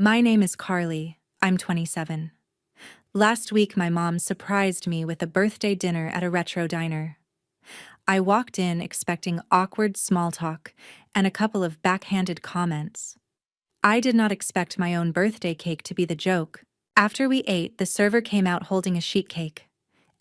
My name is Carly. I'm 27. Last week, my mom surprised me with a birthday dinner at a retro diner. I walked in expecting awkward small talk and a couple of backhanded comments. I did not expect my own birthday cake to be the joke. After we ate, the server came out holding a sheet cake.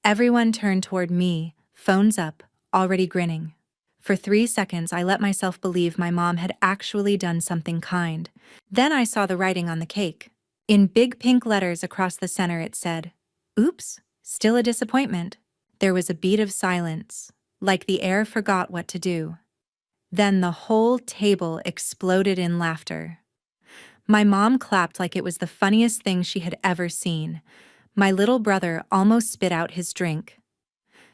Everyone turned toward me, phones up, already grinning. For 3 seconds, I let myself believe my mom had actually done something kind. Then I saw the writing on the cake. In big pink letters across the center it said, "Oops, still a disappointment." There was a beat of silence, like the air forgot what to do. Then the whole table exploded in laughter. My mom clapped like it was the funniest thing she had ever seen. My little brother almost spit out his drink.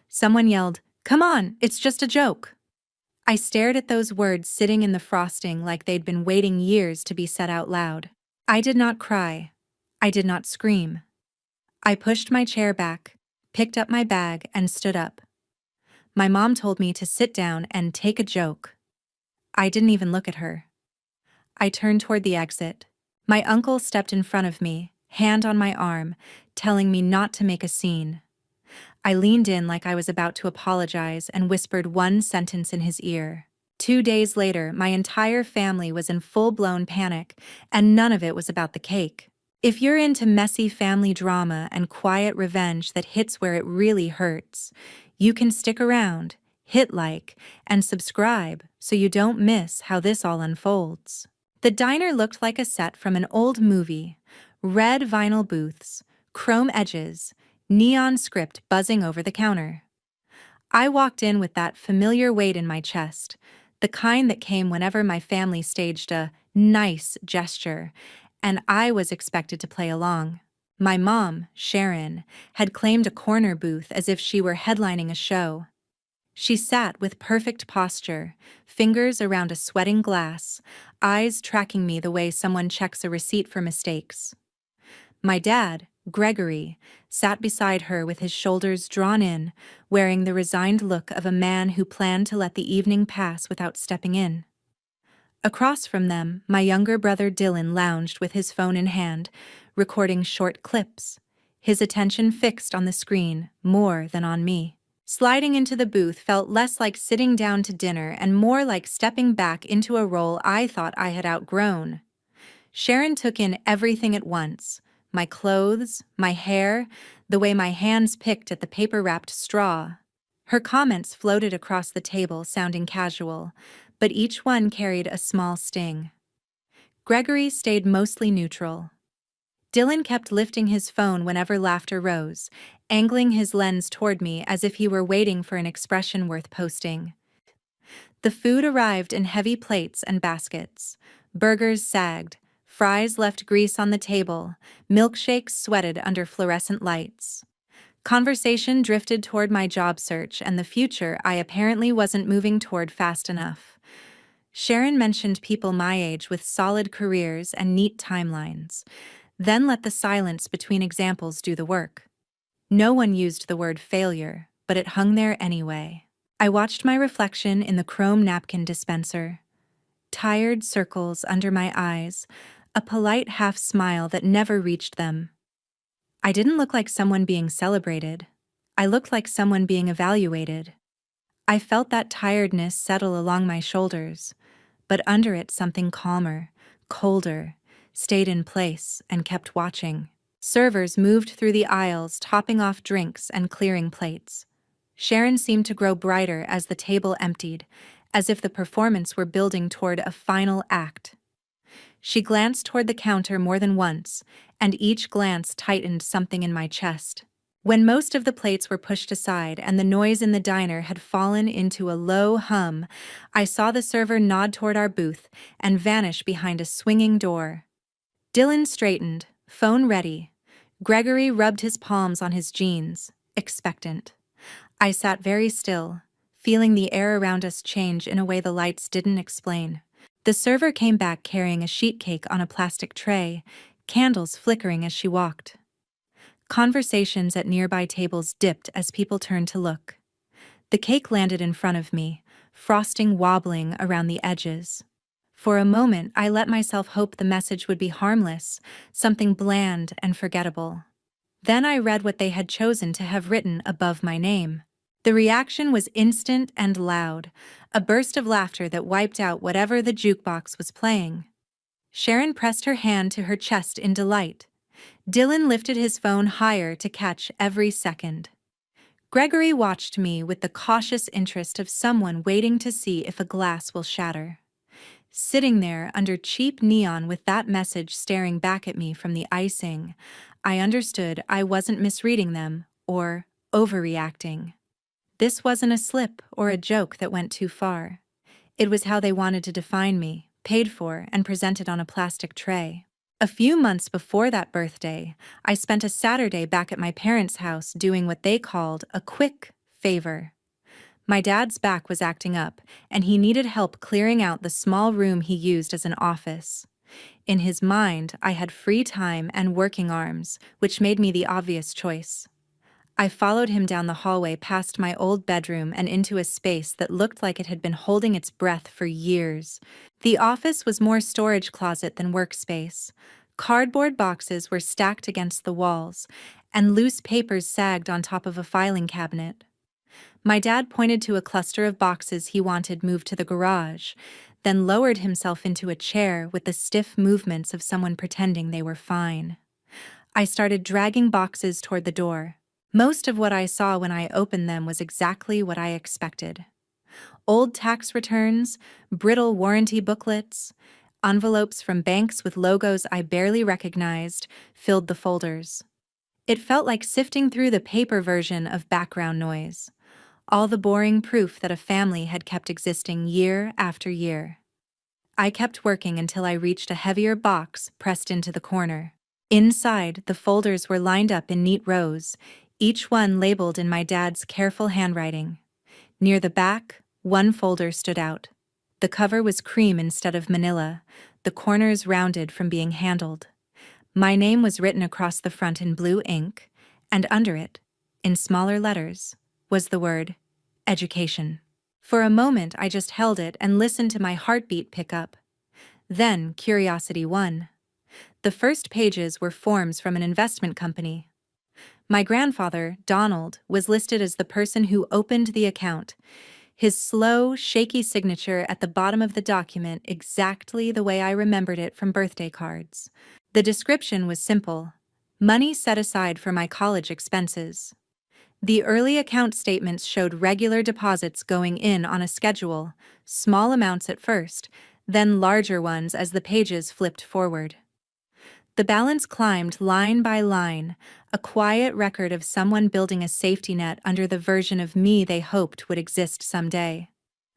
Someone yelled, "Come on, it's just a joke." I stared at those words sitting in the frosting like they'd been waiting years to be said out loud. I did not cry. I did not scream. I pushed my chair back, picked up my bag, and stood up. My mom told me to sit down and take a joke. I didn't even look at her. I turned toward the exit. My uncle stepped in front of me, hand on my arm, telling me not to make a scene. I leaned in like I was about to apologize and whispered one sentence in his ear. 2 days later, my entire family was in full-blown panic, and none of it was about the cake. If you're into messy family drama and quiet revenge that hits where it really hurts, you can stick around, hit like, and subscribe so you don't miss how this all unfolds. The diner looked like a set from an old movie. Red vinyl booths, chrome edges, neon script buzzing over the counter. I walked in with that familiar weight in my chest, the kind that came whenever my family staged a nice gesture, and I was expected to play along. My mom, Sharon, had claimed a corner booth as if she were headlining a show. She sat with perfect posture, fingers around a sweating glass, eyes tracking me the way someone checks a receipt for mistakes. My dad, Gregory, sat beside her with his shoulders drawn in, wearing the resigned look of a man who planned to let the evening pass without stepping in. Across from them, my younger brother Dylan lounged with his phone in hand, recording short clips, his attention fixed on the screen more than on me. Sliding into the booth felt less like sitting down to dinner and more like stepping back into a role I thought I had outgrown. Sharon took in everything at once. My clothes, my hair, the way my hands picked at the paper-wrapped straw. Her comments floated across the table, sounding casual, but each one carried a small sting. Gregory stayed mostly neutral. Dylan kept lifting his phone whenever laughter rose, angling his lens toward me as if he were waiting for an expression worth posting. The food arrived in heavy plates and baskets. Burgers sagged. Fries left grease on the table, milkshakes sweated under fluorescent lights. Conversation drifted toward my job search and the future I apparently wasn't moving toward fast enough. Sharon mentioned people my age with solid careers and neat timelines, then let the silence between examples do the work. No one used the word failure, but it hung there anyway. I watched my reflection in the chrome napkin dispenser. Tired circles under my eyes, a polite half-smile that never reached them. I didn't look like someone being celebrated. I looked like someone being evaluated. I felt that tiredness settle along my shoulders, but under it something calmer, colder, stayed in place and kept watching. Servers moved through the aisles, topping off drinks and clearing plates. Sharon seemed to grow brighter as the table emptied, as if the performance were building toward a final act. She glanced toward the counter more than once, and each glance tightened something in my chest. When most of the plates were pushed aside and the noise in the diner had fallen into a low hum, I saw the server nod toward our booth and vanish behind a swinging door. Dylan straightened, phone ready. Gregory rubbed his palms on his jeans, expectant. I sat very still, feeling the air around us change in a way the lights didn't explain. The server came back carrying a sheet cake on a plastic tray, candles flickering as she walked. Conversations at nearby tables dipped as people turned to look. The cake landed in front of me, frosting wobbling around the edges. For a moment, I let myself hope the message would be harmless, something bland and forgettable. Then I read what they had chosen to have written above my name. The reaction was instant and loud, a burst of laughter that wiped out whatever the jukebox was playing. Sharon pressed her hand to her chest in delight. Dylan lifted his phone higher to catch every second. Gregory watched me with the cautious interest of someone waiting to see if a glass will shatter. Sitting there under cheap neon with that message staring back at me from the icing, I understood I wasn't misreading them or overreacting. This wasn't a slip or a joke that went too far. It was how they wanted to define me, paid for and presented on a plastic tray. A few months before that birthday, I spent a Saturday back at my parents' house doing what they called a quick favor. My dad's back was acting up, and he needed help clearing out the small room he used as an office. In his mind, I had free time and working arms, which made me the obvious choice. I followed him down the hallway past my old bedroom and into a space that looked like it had been holding its breath for years. The office was more storage closet than workspace. Cardboard boxes were stacked against the walls, and loose papers sagged on top of a filing cabinet. My dad pointed to a cluster of boxes he wanted moved to the garage, then lowered himself into a chair with the stiff movements of someone pretending they were fine. I started dragging boxes toward the door. Most of what I saw when I opened them was exactly what I expected. Old tax returns, brittle warranty booklets, envelopes from banks with logos I barely recognized filled the folders. It felt like sifting through the paper version of background noise. All the boring proof that a family had kept existing year after year. I kept working until I reached a heavier box pressed into the corner. Inside, the folders were lined up in neat rows, each one labeled in my dad's careful handwriting. Near the back, one folder stood out. The cover was cream instead of manila, the corners rounded from being handled. My name was written across the front in blue ink, and under it, in smaller letters, was the word education. For a moment I just held it and listened to my heartbeat pick up. Then curiosity won. The first pages were forms from an investment company. My grandfather, Donald, was listed as the person who opened the account, his slow, shaky signature at the bottom of the document exactly the way I remembered it from birthday cards. The description was simple: money set aside for my college expenses. The early account statements showed regular deposits going in on a schedule, small amounts at first, then larger ones as the pages flipped forward. The balance climbed line by line, a quiet record of someone building a safety net under the version of me they hoped would exist someday.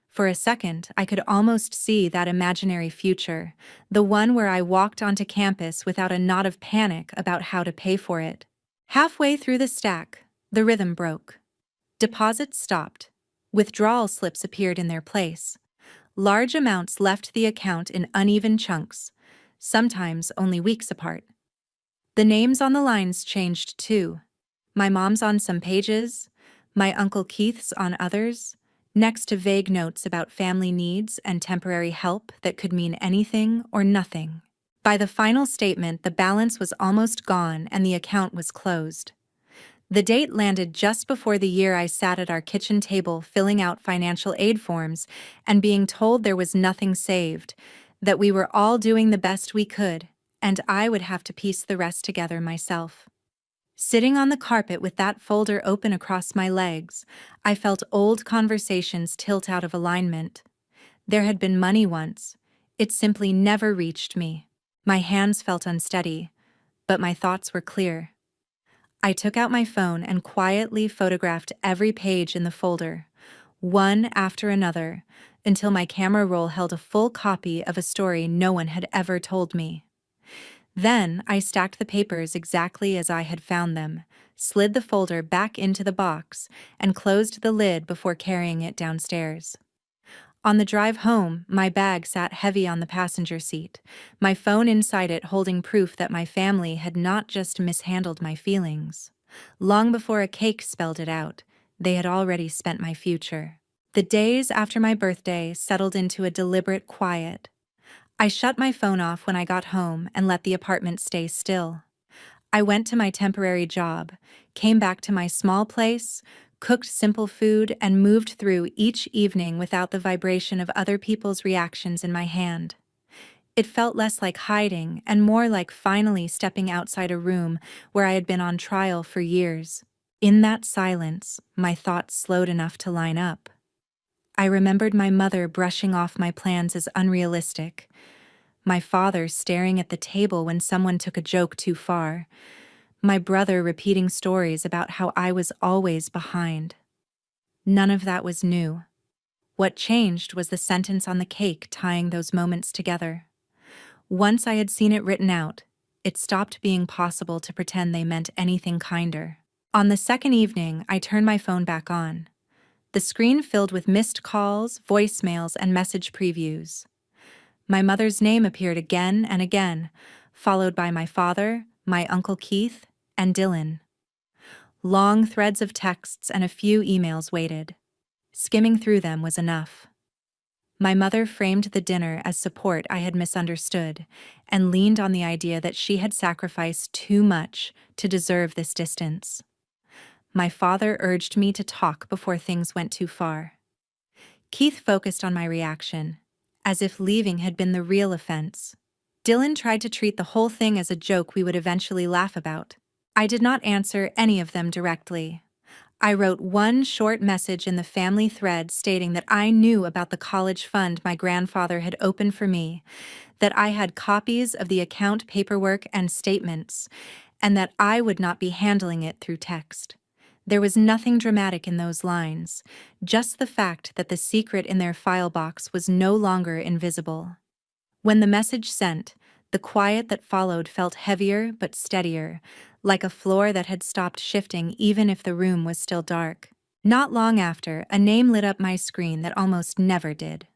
For a second, I could almost see that imaginary future, the one where I walked onto campus without a knot of panic about how to pay for it. Halfway through the stack, the rhythm broke. Deposits stopped. Withdrawal slips appeared in their place. Large amounts left the account in uneven chunks, sometimes only weeks apart. The names on the lines changed too. My mom's on some pages, my Uncle Keith's on others, next to vague notes about family needs and temporary help that could mean anything or nothing. By the final statement, the balance was almost gone and the account was closed. The date landed just before the year I sat at our kitchen table filling out financial aid forms and being told there was nothing saved, that we were all doing the best we could, and I would have to piece the rest together myself. Sitting on the carpet with that folder open across my legs, I felt old conversations tilt out of alignment. There had been money once. It simply never reached me. My hands felt unsteady, but my thoughts were clear. I took out my phone and quietly photographed every page in the folder, one after another, until my camera roll held a full copy of a story no one had ever told me. Then I stacked the papers exactly as I had found them, slid the folder back into the box, and closed the lid before carrying it downstairs. On the drive home, my bag sat heavy on the passenger seat, my phone inside it holding proof that my family had not just mishandled my feelings. Long before a cake spelled it out, they had already spent my future. The days after my birthday settled into a deliberate quiet. I shut my phone off when I got home and let the apartment stay still. I went to my temporary job, came back to my small place, cooked simple food, and moved through each evening without the vibration of other people's reactions in my hand. It felt less like hiding and more like finally stepping outside a room where I had been on trial for years. In that silence, my thoughts slowed enough to line up. I remembered my mother brushing off my plans as unrealistic, my father staring at the table when someone took a joke too far, my brother repeating stories about how I was always behind. None of that was new. What changed was the sentence on the cake tying those moments together. Once I had seen it written out, it stopped being possible to pretend they meant anything kinder. On the second evening, I turned my phone back on. The screen filled with missed calls, voicemails, and message previews. My mother's name appeared again and again, followed by my father, my Uncle Keith, and Dylan. Long threads of texts and a few emails waited. Skimming through them was enough. My mother framed the dinner as support I had misunderstood, and leaned on the idea that she had sacrificed too much to deserve this distance. My father urged me to talk before things went too far. Keith focused on my reaction, as if leaving had been the real offense. Dylan tried to treat the whole thing as a joke we would eventually laugh about. I did not answer any of them directly. I wrote one short message in the family thread stating that I knew about the college fund my grandfather had opened for me, that I had copies of the account paperwork and statements, and that I would not be handling it through text. There was nothing dramatic in those lines, just the fact that the secret in their file box was no longer invisible. When the message sent, the quiet that followed felt heavier but steadier, like a floor that had stopped shifting even if the room was still dark. Not long after, a name lit up my screen that almost never did.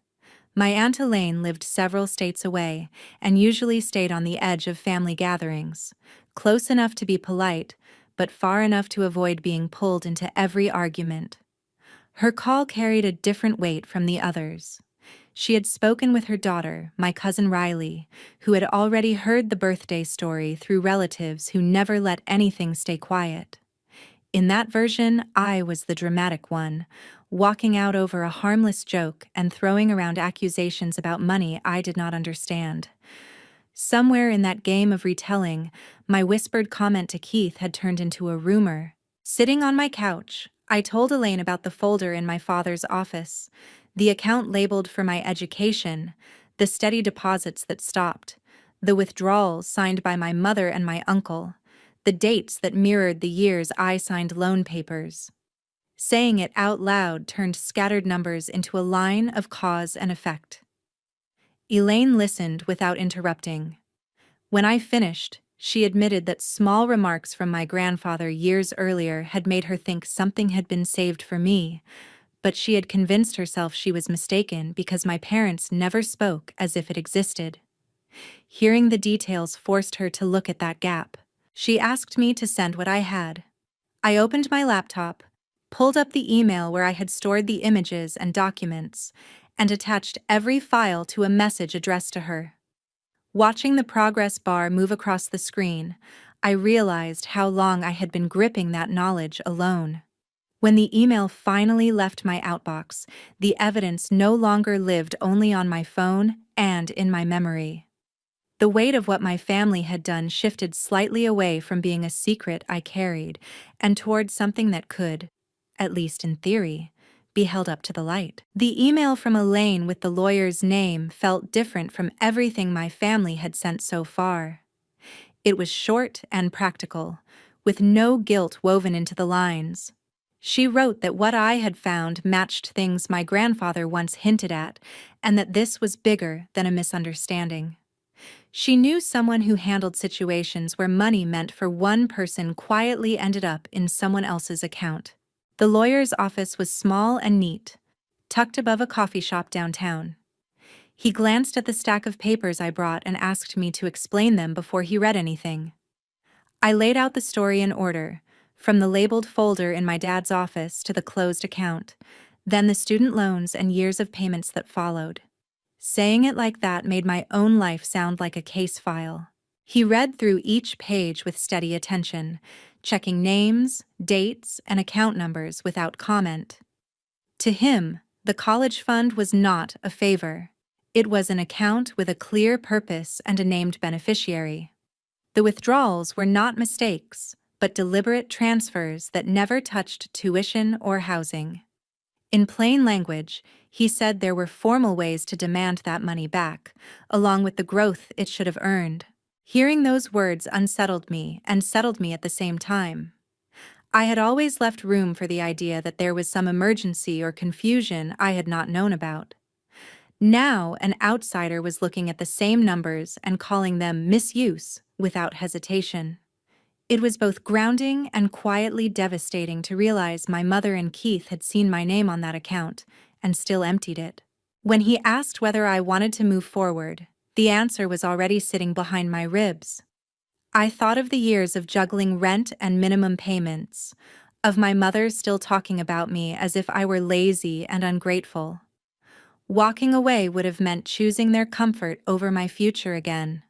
My Aunt Elaine lived several states away and usually stayed on the edge of family gatherings, close enough to be polite, but far enough to avoid being pulled into every argument. Her call carried a different weight from the others. She had spoken with her daughter, my cousin Riley, who had already heard the birthday story through relatives who never let anything stay quiet. In that version, I was the dramatic one, walking out over a harmless joke and throwing around accusations about money I did not understand. Somewhere in that game of retelling, my whispered comment to Keith had turned into a rumor. Sitting on my couch, I told Elaine about the folder in my father's office, the account labeled for my education, the steady deposits that stopped, the withdrawals signed by my mother and my uncle, the dates that mirrored the years I signed loan papers. Saying it out loud turned scattered numbers into a line of cause and effect. Elaine listened without interrupting. When I finished, she admitted that small remarks from my grandfather years earlier had made her think something had been saved for me, but she had convinced herself she was mistaken because my parents never spoke as if it existed. Hearing the details forced her to look at that gap. She asked me to send what I had. I opened my laptop, pulled up the email where I had stored the images and documents, and attached every file to a message addressed to her. Watching the progress bar move across the screen, I realized how long I had been gripping that knowledge alone. When the email finally left my outbox, the evidence no longer lived only on my phone and in my memory. The weight of what my family had done shifted slightly away from being a secret I carried and toward something that could, at least in theory, be held up to the light. The email from Elaine with the lawyer's name felt different from everything my family had sent so far. It was short and practical, with no guilt woven into the lines. She wrote that what I had found matched things my grandfather once hinted at, and that this was bigger than a misunderstanding. She knew someone who handled situations where money meant for one person quietly ended up in someone else's account. The lawyer's office was small and neat, tucked above a coffee shop downtown. He glanced at the stack of papers I brought and asked me to explain them before he read anything. I laid out the story in order, from the labeled folder in my dad's office to the closed account, then the student loans and years of payments that followed. Saying it like that made my own life sound like a case file. He read through each page with steady attention, checking names, dates, and account numbers without comment. To him, the college fund was not a favor. It was an account with a clear purpose and a named beneficiary. The withdrawals were not mistakes, but deliberate transfers that never touched tuition or housing. In plain language, he said there were formal ways to demand that money back, along with the growth it should have earned. Hearing those words unsettled me and settled me at the same time. I had always left room for the idea that there was some emergency or confusion I had not known about. Now, an outsider was looking at the same numbers and calling them misuse without hesitation. It was both grounding and quietly devastating to realize my mother and Keith had seen my name on that account and still emptied it. When he asked whether I wanted to move forward, the answer was already sitting behind my ribs. I thought of the years of juggling rent and minimum payments, of my mother still talking about me as if I were lazy and ungrateful. Walking away would have meant choosing their comfort over my future again.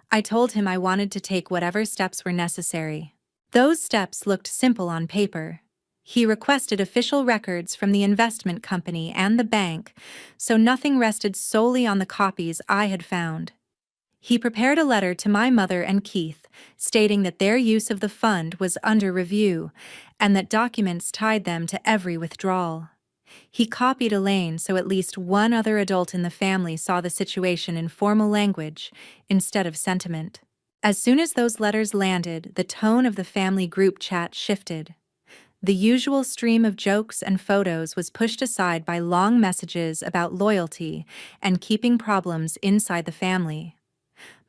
I told him I wanted to take whatever steps were necessary. Those steps looked simple on paper. He requested official records from the investment company and the bank, so nothing rested solely on the copies I had found. He prepared a letter to my mother and Keith, stating that their use of the fund was under review, and that documents tied them to every withdrawal. He copied Elaine so at least one other adult in the family saw the situation in formal language instead of sentiment. As soon as those letters landed, the tone of the family group chat shifted. The usual stream of jokes and photos was pushed aside by long messages about loyalty and keeping problems inside the family.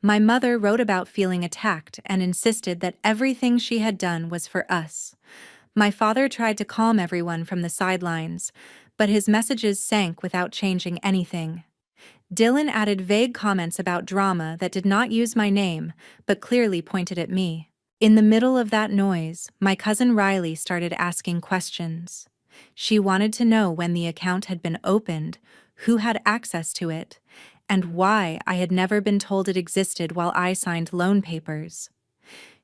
My mother wrote about feeling attacked and insisted that everything she had done was for us. My father tried to calm everyone from the sidelines, but his messages sank without changing anything. Dylan added vague comments about drama that did not use my name, but clearly pointed at me. In the middle of that noise, my cousin Riley started asking questions. She wanted to know when the account had been opened, who had access to it, and why I had never been told it existed while I signed loan papers.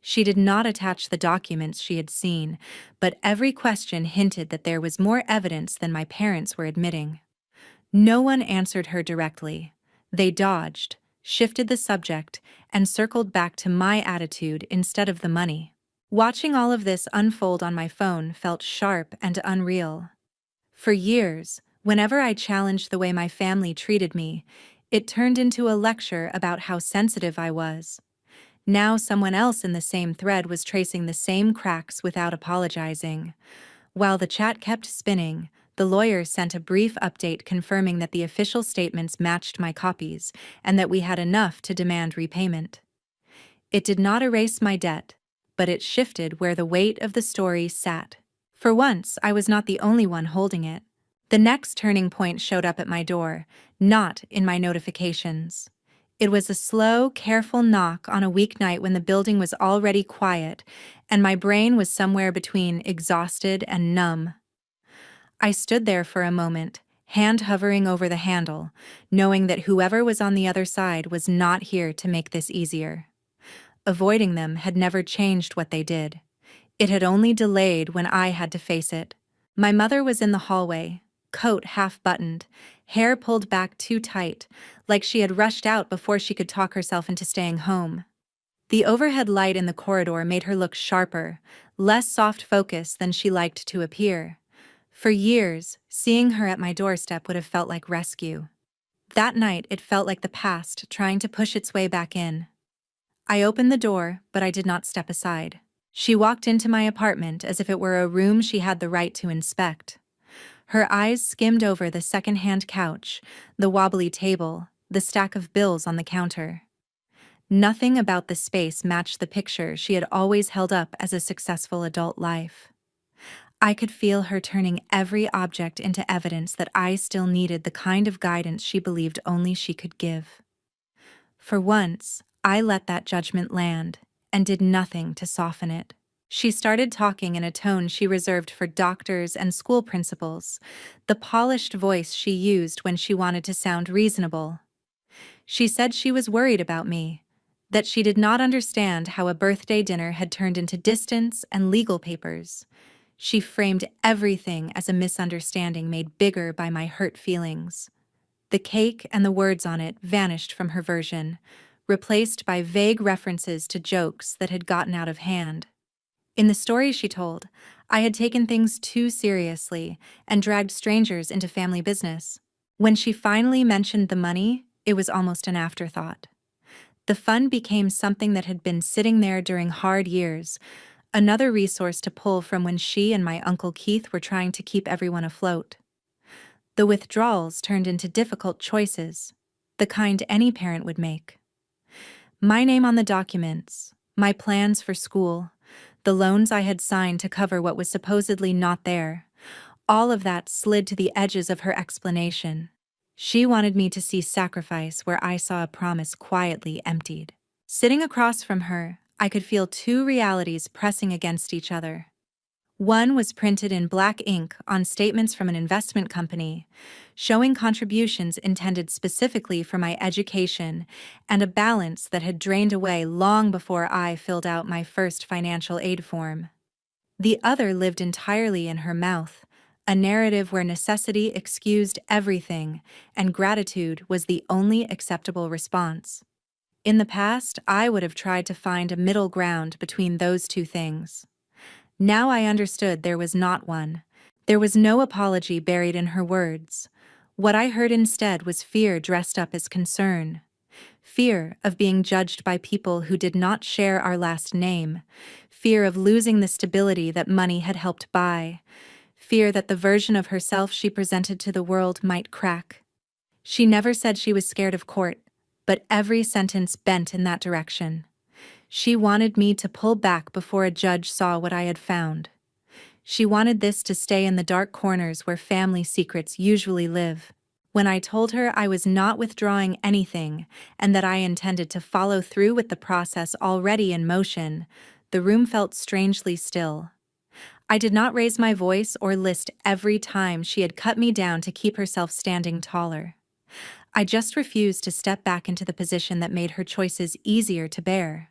She did not attach the documents she had seen, but every question hinted that there was more evidence than my parents were admitting. No one answered her directly. They dodged, shifted the subject, and circled back to my attitude instead of the money. Watching all of this unfold on my phone felt sharp and unreal. For years, whenever I challenged the way my family treated me, it turned into a lecture about how sensitive I was. Now someone else in the same thread was tracing the same cracks without apologizing. While the chat kept spinning, the lawyer sent a brief update confirming that the official statements matched my copies and that we had enough to demand repayment. It did not erase my debt, but it shifted where the weight of the story sat. For once, I was not the only one holding it. The next turning point showed up at my door, not in my notifications. It was a slow, careful knock on a weeknight when the building was already quiet, and my brain was somewhere between exhausted and numb. I stood there for a moment, hand hovering over the handle, knowing that whoever was on the other side was not here to make this easier. Avoiding them had never changed what they did. It had only delayed when I had to face it. My mother was in the hallway, coat half-buttoned, hair pulled back too tight, like she had rushed out before she could talk herself into staying home. The overhead light in the corridor made her look sharper, less soft-focused than she liked to appear. For years, seeing her at my doorstep would have felt like rescue. That night, it felt like the past trying to push its way back in. I opened the door, but I did not step aside. She walked into my apartment as if it were a room she had the right to inspect. Her eyes skimmed over the second-hand couch, the wobbly table, the stack of bills on the counter. Nothing about the space matched the picture she had always held up as a successful adult life. I could feel her turning every object into evidence that I still needed the kind of guidance she believed only she could give. For once, I let that judgment land and did nothing to soften it. She started talking in a tone she reserved for doctors and school principals, the polished voice she used when she wanted to sound reasonable. She said she was worried about me, that she did not understand how a birthday dinner had turned into distance and legal papers. She framed everything as a misunderstanding made bigger by my hurt feelings. The cake and the words on it vanished from her version, replaced by vague references to jokes that had gotten out of hand. In the story she told, I had taken things too seriously and dragged strangers into family business. When she finally mentioned the money, it was almost an afterthought. The fund became something that had been sitting there during hard years, another resource to pull from when she and my Uncle Keith were trying to keep everyone afloat. The withdrawals turned into difficult choices, the kind any parent would make. My name on the documents, my plans for school, the loans I had signed to cover what was supposedly not there, all of that slid to the edges of her explanation. She wanted me to see sacrifice where I saw a promise quietly emptied. Sitting across from her, I could feel two realities pressing against each other. One was printed in black ink on statements from an investment company, showing contributions intended specifically for my education and a balance that had drained away long before I filled out my first financial aid form. The other lived entirely in her mouth, a narrative where necessity excused everything and gratitude was the only acceptable response. In the past, I would have tried to find a middle ground between those two things. Now I understood there was not one. There was no apology buried in her words. What I heard instead was fear dressed up as concern. Fear of being judged by people who did not share our last name. Fear of losing the stability that money had helped buy. Fear that the version of herself she presented to the world might crack. She never said she was scared of court, but every sentence bent in that direction. She wanted me to pull back before a judge saw what I had found. She wanted this to stay in the dark corners where family secrets usually live. When I told her I was not withdrawing anything and that I intended to follow through with the process already in motion, the room felt strangely still. I did not raise my voice or list every time she had cut me down to keep herself standing taller. I just refused to step back into the position that made her choices easier to bear.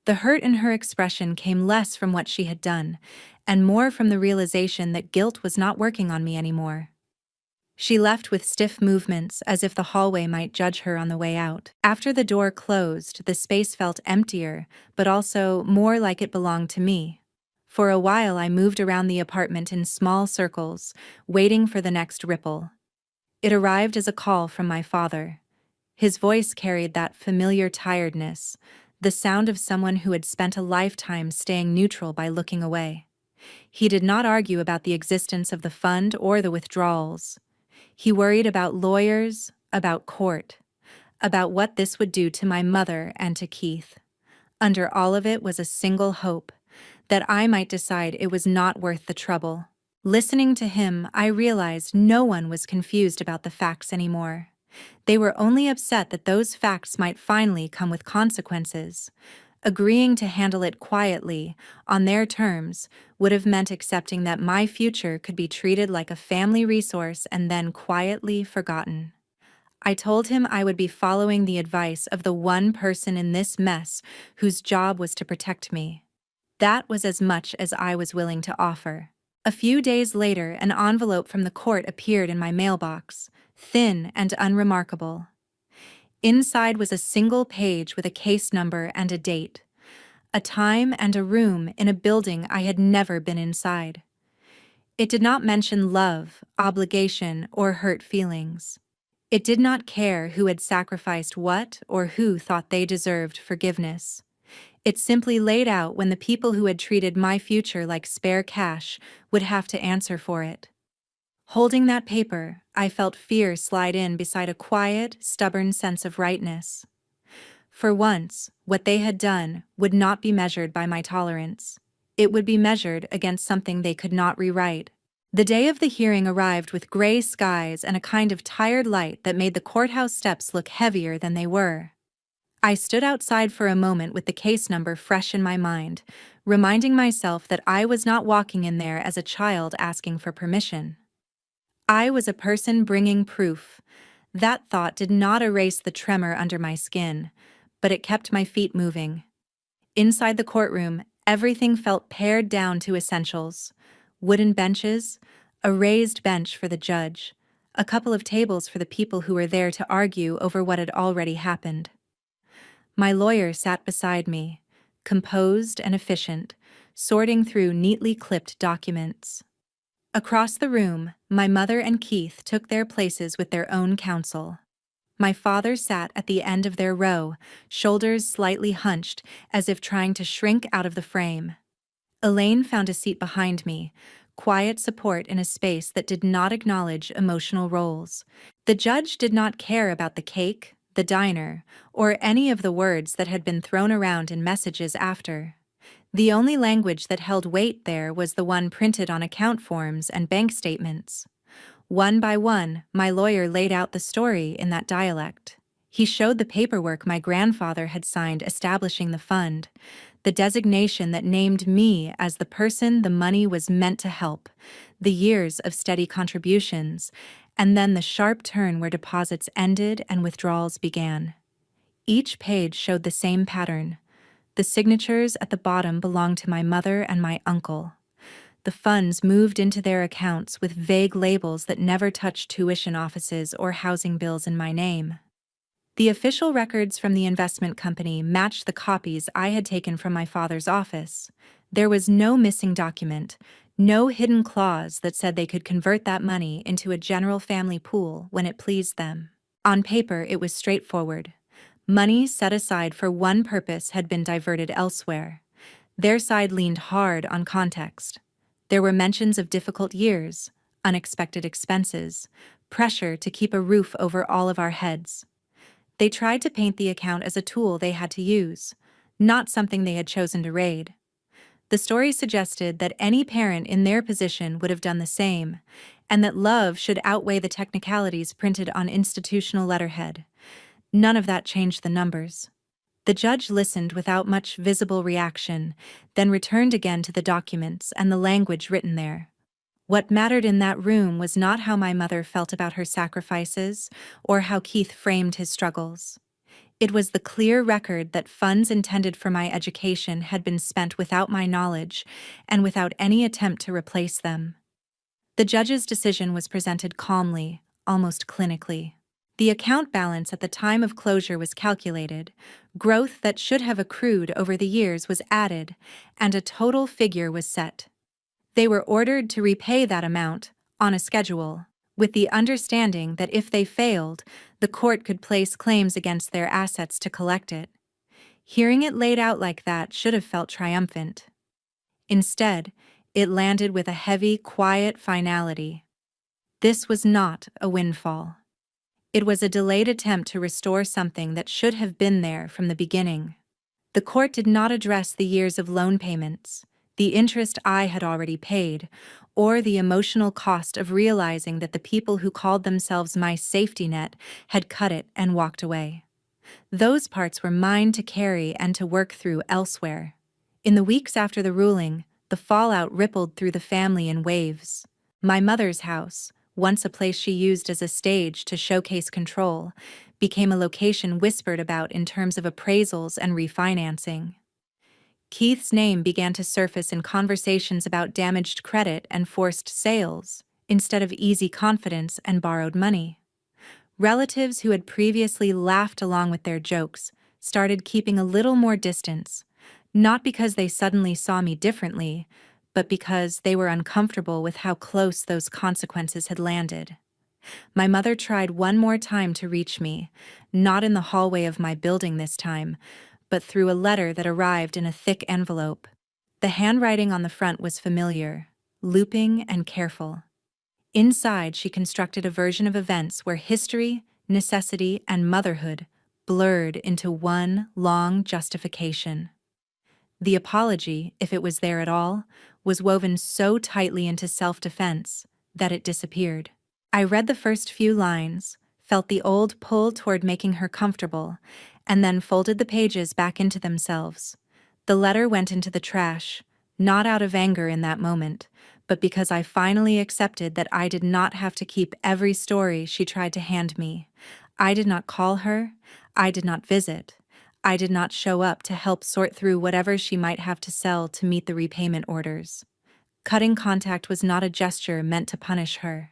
The hurt in her expression came less from what she had done, and more from the realization that guilt was not working on me anymore. She left with stiff movements as if the hallway might judge her on the way out. After the door closed, the space felt emptier, but also more like it belonged to me. For a while I moved around the apartment in small circles, waiting for the next ripple. It arrived as a call from my father. His voice carried that familiar tiredness, the sound of someone who had spent a lifetime staying neutral by looking away. He did not argue about the existence of the fund or the withdrawals. He worried about lawyers, about court, about what this would do to my mother and to Keith. Under all of it was a single hope, that I might decide it was not worth the trouble. Listening to him, I realized no one was confused about the facts anymore. They were only upset that those facts might finally come with consequences. Agreeing to handle it quietly, on their terms, would have meant accepting that my future could be treated like a family resource and then quietly forgotten. I told him I would be following the advice of the one person in this mess whose job was to protect me. That was as much as I was willing to offer. A few days later, an envelope from the court appeared in my mailbox, thin and unremarkable. Inside was a single page with a case number and a date, a time and a room in a building I had never been inside. It did not mention love, obligation, or hurt feelings. It did not care who had sacrificed what or who thought they deserved forgiveness. It simply laid out when the people who had treated my future like spare cash would have to answer for it. Holding that paper, I felt fear slide in beside a quiet, stubborn sense of rightness. For once, what they had done would not be measured by my tolerance. It would be measured against something they could not rewrite. The day of the hearing arrived with gray skies and a kind of tired light that made the courthouse steps look heavier than they were. I stood outside for a moment with the case number fresh in my mind, reminding myself that I was not walking in there as a child asking for permission. I was a person bringing proof, That thought did not erase the tremor under my skin, but it kept my feet moving. Inside the courtroom, everything felt pared down to essentials: wooden benches, a raised bench for the judge, a couple of tables for the people who were there to argue over what had already happened. My lawyer sat beside me, composed and efficient, sorting through neatly clipped documents. Across the room, my mother and Keith took their places with their own counsel. My father sat at the end of their row, shoulders slightly hunched, as if trying to shrink out of the frame. Elaine found a seat behind me, quiet support in a space that did not acknowledge emotional roles. The judge did not care about the cake, the diner, or any of the words that had been thrown around in messages after. The only language that held weight there was the one printed on account forms and bank statements. One by one, my lawyer laid out the story in that dialect. He showed the paperwork my grandfather had signed establishing the fund, the designation that named me as the person the money was meant to help, the years of steady contributions, and then the sharp turn where deposits ended and withdrawals began. Each page showed the same pattern. The signatures at the bottom belonged to my mother and my uncle. The funds moved into their accounts with vague labels that never touched tuition offices or housing bills in my name. The official records from the investment company matched the copies I had taken from my father's office. There was no missing document, no hidden clause that said they could convert that money into a general family pool when it pleased them. On paper, it was straightforward. Money set aside for one purpose had been diverted elsewhere. Their side leaned hard on context. There were mentions of difficult years, unexpected expenses, pressure to keep a roof over all of our heads. They tried to paint the account as a tool they had to use, not something they had chosen to raid. The story suggested that any parent in their position would have done the same, and that love should outweigh the technicalities printed on institutional letterhead. None of that changed the numbers. The judge listened without much visible reaction, then returned again to the documents and the language written there. What mattered in that room was not how my mother felt about her sacrifices or how Keith framed his struggles. It was the clear record that funds intended for my education had been spent without my knowledge and without any attempt to replace them. The judge's decision was presented calmly, almost clinically. The account balance at the time of closure was calculated, growth that should have accrued over the years was added, and a total figure was set. They were ordered to repay that amount, on a schedule, with the understanding that if they failed, the court could place claims against their assets to collect it. Hearing it laid out like that should have felt triumphant. Instead, it landed with a heavy, quiet finality. This was not a windfall. It was a delayed attempt to restore something that should have been there from the beginning. The court did not address the years of loan payments, the interest I had already paid, or the emotional cost of realizing that the people who called themselves my safety net had cut it and walked away. Those parts were mine to carry and to work through elsewhere. In the weeks after the ruling, the fallout rippled through the family in waves. My mother's house, once a place she used as a stage to showcase control, became a location whispered about in terms of appraisals and refinancing. Keith's name began to surface in conversations about damaged credit and forced sales, instead of easy confidence and borrowed money. Relatives who had previously laughed along with their jokes started keeping a little more distance, not because they suddenly saw me differently, but because they were uncomfortable with how close those consequences had landed. My mother tried one more time to reach me, not in the hallway of my building this time, but through a letter that arrived in a thick envelope. The handwriting on the front was familiar, looping and careful. Inside, she constructed a version of events where history, necessity, and motherhood blurred into one long justification. The apology, if it was there at all, was woven so tightly into self-defense that it disappeared. I read the first few lines, felt the old pull toward making her comfortable, and then folded the pages back into themselves. The letter went into the trash, not out of anger in that moment, but because I finally accepted that I did not have to keep every story she tried to hand me. I did not call her. I did not visit. I did not show up to help sort through whatever she might have to sell to meet the repayment orders. Cutting contact was not a gesture meant to punish her.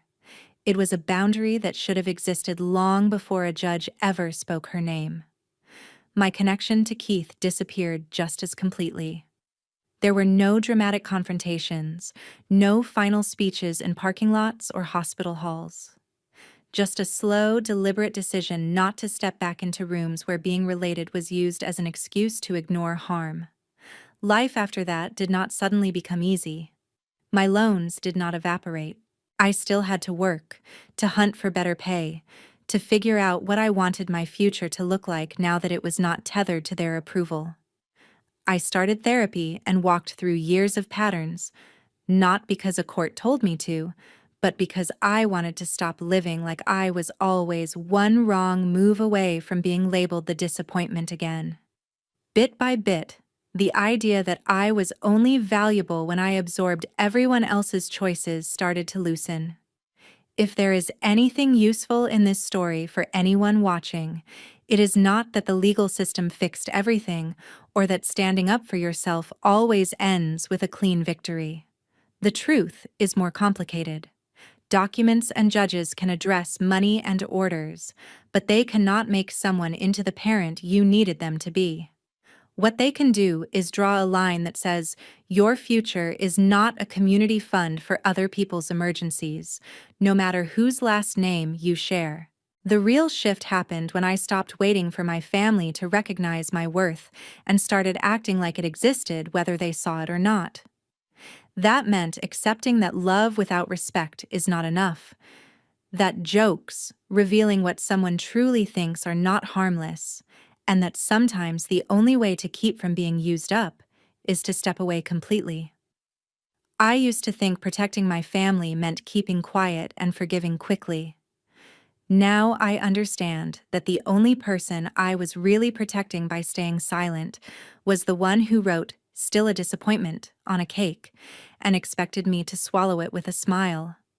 It was a boundary that should have existed long before a judge ever spoke her name. My connection to Keith disappeared just as completely. There were no dramatic confrontations, no final speeches in parking lots or hospital halls. Just a slow, deliberate decision not to step back into rooms where being related was used as an excuse to ignore harm. Life after that did not suddenly become easy. My loans did not evaporate. I still had to work, to hunt for better pay, to figure out what I wanted my future to look like now that it was not tethered to their approval. I started therapy and walked through years of patterns, not because a court told me to, but because I wanted to stop living like I was always one wrong move away from being labeled the disappointment again. Bit by bit, the idea that I was only valuable when I absorbed everyone else's choices started to loosen. If there is anything useful in this story for anyone watching, it is not that the legal system fixed everything or that standing up for yourself always ends with a clean victory. The truth is more complicated. Documents and judges can address money and orders, but they cannot make someone into the parent you needed them to be. What they can do is draw a line that says, your future is not a community fund for other people's emergencies, no matter whose last name you share. The real shift happened when I stopped waiting for my family to recognize my worth and started acting like it existed whether they saw it or not. That meant accepting that love without respect is not enough, that jokes, revealing what someone truly thinks, are not harmless, and that sometimes the only way to keep from being used up is to step away completely. I used to think protecting my family meant keeping quiet and forgiving quickly. Now I understand that the only person I was really protecting by staying silent was the one who wrote "still a disappointment" on a cake and expected me to swallow it with a smile.